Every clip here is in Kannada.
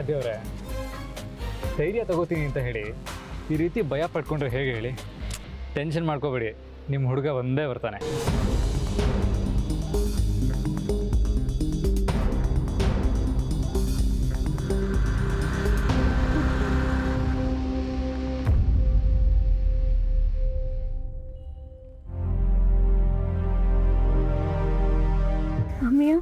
ಆದ್ಯವರೇ, ಧೈರ್ಯ ತಗೋತೀನಿ ಅಂತ ಹೇಳಿ ಈ ರೀತಿ ಭಯ ಪಡ್ಕೊಂಡ್ರೆ ಹೇಗೆ ಹೇಳಿ? ಟೆನ್ಷನ್ ಮಾಡ್ಕೋಬೇಡಿ, ನಿಮ್ಮ ಹುಡುಗ ಒಂದೇ ಬರ್ತಾನೆ. ಅಮ್ಮಯ್ಯ,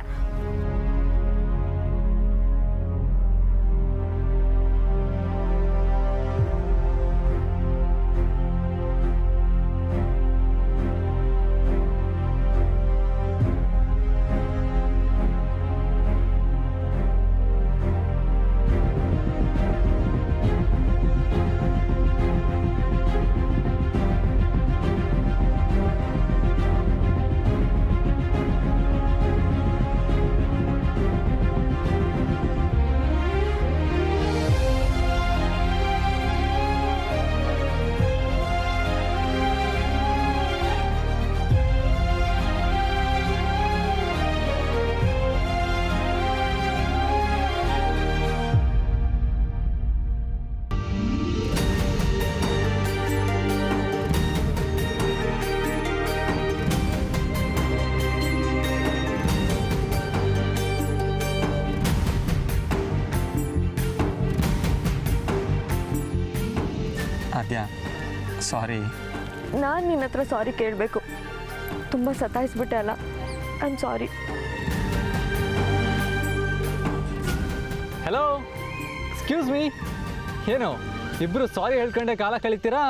ಆದ್ಯ, ಸಾರಿ. ನಾನು ನಿನ್ನ ಹತ್ರ ಸಾರಿ ಕೇಳಬೇಕು. ತುಂಬ ಸತಾಯಿಸ್ಬಿಟ್ಟೆ ಅಲ್ಲ, I am sorry. Hello, excuse me. ಏನು ಇಬ್ಬರು ಸಾರಿ ಹೇಳ್ಕೊಂಡೆ ಕಾಲ ಕಳಿತೀರಾ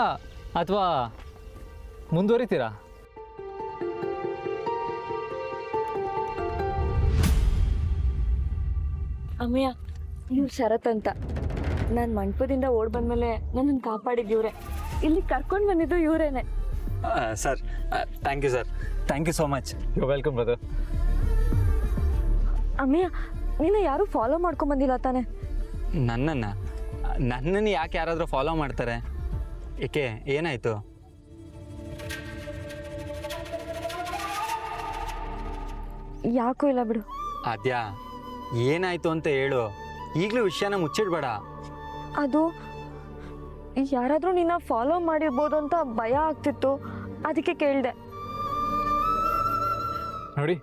ಅಥವಾ ಮುಂದುವರಿತೀರಾ? ಅಮ್ಮಯ್ಯ, ನೀವು ಶರತ್ ಅಂತ. ನಾನು ಮಂಟಪದಿಂದ ಓಡ್ ಬಂದಮೇಲೆ ನನ್ನನ್ನು ಕಾಪಾಡಿದ್ದಿವ್ರೆ. ಇಲ್ಲಿ ಕರ್ಕೊಂಡು ಬಂದಿದ್ದು ಇವರೇನೆ. Sir, thank you sir, thank you so much. You welcome brother. ಅಮ್ಮಯ್ಯ, ನೀನು ಯಾರೂ ಫಾಲೋ ಮಾಡ್ಕೊಂಬಂದಿಲ್ಲ ತಾನೆ? ನನ್ನನ್ನು ಯಾಕೆ ಯಾರಾದರೂ ಫಾಲೋ ಮಾಡ್ತಾರೆ? ಏಕೆ, ಏನಾಯಿತು? ಯಾಕೂ ಇಲ್ಲ ಬಿಡು. ಆದ್ಯ, ಏನಾಯಿತು ಅಂತ ಹೇಳು. ಈಗಲೂ ವಿಷಯನ ಮುಚ್ಚಿಡ್ಬೇಡ. ಅದು ಯಾರಾದರೂ ನಿನ್ನ ಫಾಲೋ ಮಾಡಿರ್ಬೋದು ಅಂತ ಭಯ ಆಗ್ತಿತ್ತು, ಅದಕ್ಕೆ ಕೇಳಿದೆ. ನೋಡಿ,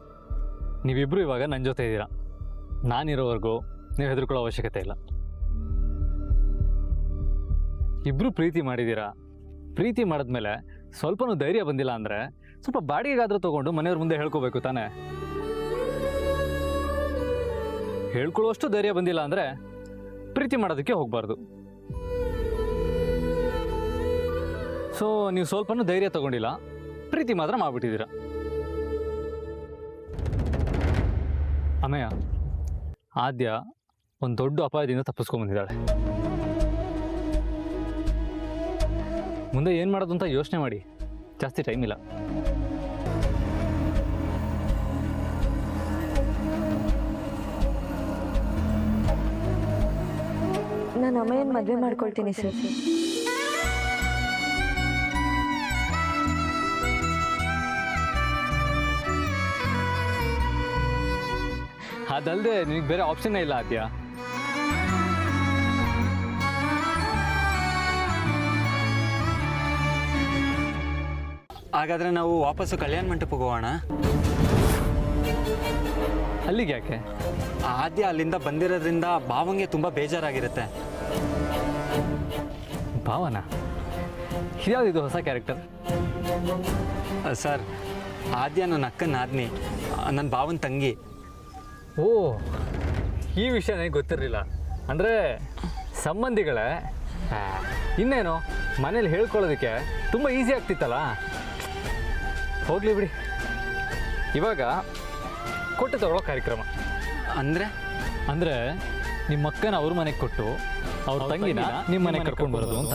ನೀವಿಬ್ಬರು ಇವಾಗ ನನ್ನ ಜೊತೆ ಇದ್ದೀರಾ. ನಾನಿರೋವರೆಗೂ ನೀವು ಹೆದರ್ಕೊಳ್ಳೋ ಅವಶ್ಯಕತೆ ಇಲ್ಲ. ಇಬ್ಬರು ಪ್ರೀತಿ ಮಾಡಿದ್ದೀರಾ. ಪ್ರೀತಿ ಮಾಡಿದ್ಮೇಲೆ ಸ್ವಲ್ಪನೂ ಧೈರ್ಯ ಬಂದಿಲ್ಲ ಅಂದರೆ ಸ್ವಲ್ಪ ಬಾಡಿಗೆಗಾದರೂ ತೊಗೊಂಡು ಮನೆಯವ್ರ ಮುಂದೆ ಹೇಳ್ಕೋಬೇಕು ತಾನೇ. ಹೇಳ್ಕೊಳ್ಳುವಷ್ಟು ಧೈರ್ಯ ಬಂದಿಲ್ಲ ಅಂದರೆ ಪ್ರೀತಿ ಮಾಡೋದಕ್ಕೆ ಹೋಗಬಾರ್ದು. ಸೊ ನೀವು ಸ್ವಲ್ಪನೂ ಧೈರ್ಯ ತಗೊಂಡಿಲ್ಲ, ಪ್ರೀತಿ ಮಾತ್ರ ಮಾಡಿಬಿಟ್ಟಿದ್ದೀರಾ. ಅಮ್ಮಯ್ಯ, ಆದ್ಯ ಒಂದು ದೊಡ್ಡ ಅಪಾಯದಿಂದ ತಪ್ಪಿಸ್ಕೊಂಡ್ಬಂದಿದ್ದಾಳೆ. ಮುಂದೆ ಏನು ಮಾಡೋದು ಅಂತ ಯೋಚನೆ ಮಾಡಿ, ಜಾಸ್ತಿ ಟೈಮ್ ಇಲ್ಲ. ನಾನು ಅಮ್ಮಯ್ಯನ ಮದುವೆ ಮಾಡ್ಕೊಳ್ತೀನಿ ಸರ್. ಅದಲ್ಲದೆ ನಿನಗೆ ಬೇರೆ ಆಪ್ಷನ್ನೇ ಇಲ್ಲ ಆದ್ಯ. ಹಾಗಾದರೆ ನಾವು ವಾಪಸ್ಸು ಕಲ್ಯಾಣ ಮಂಟಪಕ್ಕೆ ಹೋಗೋಣ. ಅಲ್ಲಿಗೆ ಯಾಕೆ? ಆದ್ಯ ಅಲ್ಲಿಂದ ಬಂದಿರೋದ್ರಿಂದ ಭಾವಂಗೆ ತುಂಬ ಬೇಜಾರಾಗಿರುತ್ತೆ. ಭಾವನ? ಇದ್ಯಾವುದಿದು ಹೊಸ ಕ್ಯಾರೆಕ್ಟರ್? ಸರ್, ಆದ್ಯ ನನ್ನ ಅಕ್ಕನ ನಾದ್ನಿ, ನನ್ನ ಭಾವನ ತಂಗಿ. ಓ, ಈ ವಿಷಯ ನನಗೆ ಗೊತ್ತಿರಲಿಲ್ಲ. ಅಂದರೆ ಸಂಬಂಧಿಗಳೇ? ಇನ್ನೇನು, ಮನೇಲಿ ಹೇಳ್ಕೊಳ್ಳೋದಕ್ಕೆ ತುಂಬ ಈಸಿ ಆಗ್ತಿತ್ತಲ್ಲ. ಹೋಗಲಿ ಬಿಡಿ. ಇವಾಗ ಕೊಟ್ಟು ತಗೊಳ್ಳೋ ಕಾರ್ಯಕ್ರಮ. ಅಂದರೆ ನಿಮ್ಮ ಅಕ್ಕನ ಅವ್ರ ಮನೆಗೆ ಕೊಟ್ಟು ಅವ್ರ ತಂಗಿನ ನಿಮ್ಮ ಮನೆಗೆ ಕರ್ಕೊಂಡು ಬರೋದು ಅಂತ.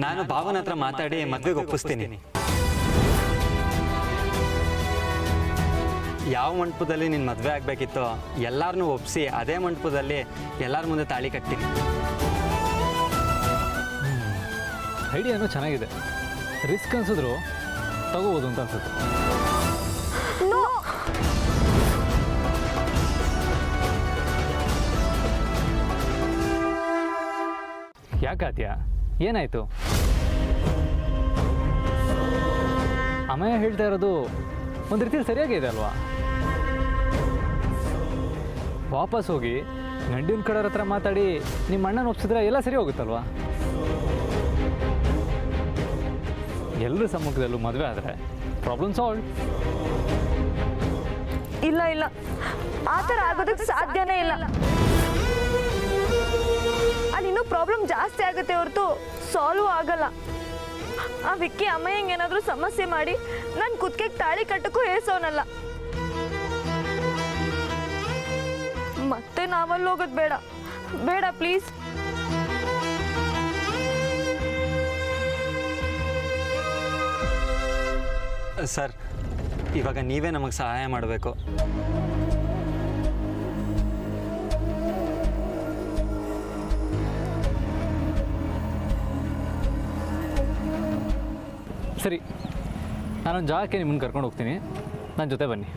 ನಾನು ಭಾವನ ಹತ್ರ ಮಾತಾಡಿ ಮದುವೆಗೆ ಒಪ್ಪಿಸ್ತೀನಿ. ಯಾವ ಮಂಟಪದಲ್ಲಿ ನಿನ್ನ ಮದುವೆ ಆಗಬೇಕಿತ್ತೋ ಎಲ್ಲರನ್ನೂ ಒಪ್ಪಿಸಿ ಅದೇ ಮಂಟಪದಲ್ಲಿ ಎಲ್ಲರ ಮುಂದೆ ತಾಳಿ ಕಟ್ತೀನಿ. ಐಡಿಯಾನು ಚೆನ್ನಾಗಿದೆ, ರಿಸ್ಕ್ ಅನ್ಸಿದ್ರು ತಗೋಬೋದು ಅಂತ ಅನ್ಸುತ್ತೆ. ನೋ, ಯಾಕಾತ್ಯ, ಏನಾಯಿತು? ಅಮ್ಮಯ್ಯ ಹೇಳ್ತಾ ಇರೋದು ಒಂದು ರೀತಿಯಲ್ಲಿ ಸರಿಯಾಗಿದೆ ಅಲ್ವಾ? ವಾಪಸ್ ಹೋಗಿ ಗಂಡಿನ ಕಡೆಯವ್ರ ಹತ್ರ ಮಾತಾಡಿ ನಿಮ್ಮ ಅಣ್ಣನ ಒಪ್ಸಿದ್ರೆ ಎಲ್ಲ ಸರಿ ಹೋಗುತ್ತಲ್ವಾ? ಎಲ್ಲರ ಸಮ್ಮುಖದಲ್ಲೂ ಮದುವೆ ಆದರೆ ಪ್ರಾಬ್ಲಮ್ ಸಾಲ್ವ್. ಇಲ್ಲ ಇಲ್ಲ, ಆ ಥರ ಆಗೋದಕ್ಕೆ ಸಾಧ್ಯನೇ ಇಲ್ಲ. ಅಲ್ಲಿನ್ನೂ ಪ್ರಾಬ್ಲಮ್ ಜಾಸ್ತಿ ಆಗುತ್ತೆ ಹೊರತು ಸಾಲ್ವ್ ಆಗಲ್ಲ. ಆ ವಿಕ್ಕಿ ಅಮ್ಮಯ್ಯಂಗೆ ಏನಾದರೂ ಸಮಸ್ಯೆ ಮಾಡಿ ನನ್ನ ಕುತ್ತಿಗೆಗೆ ತಾಳಿ ಕಟ್ಟಕ್ಕೂ ಹೇಸೋನಲ್ಲ. ಮತ್ತೆ ನಾವಲ್ಲಿ ಹೋಗೋದು ಬೇಡ ಬೇಡ ಪ್ಲೀಸ್. ಸರ್, ಇವಾಗ ನೀವೇ ನಮಗೆ ಸಹಾಯ ಮಾಡಬೇಕು. ಸರಿ, ನಾನೊಂದು ಜಾಗಕ್ಕೆ ನಿಮ್ಮನ್ನು ಕರ್ಕೊಂಡು ಹೋಗ್ತೀನಿ, ನನ್ನ ಜೊತೆ ಬನ್ನಿ.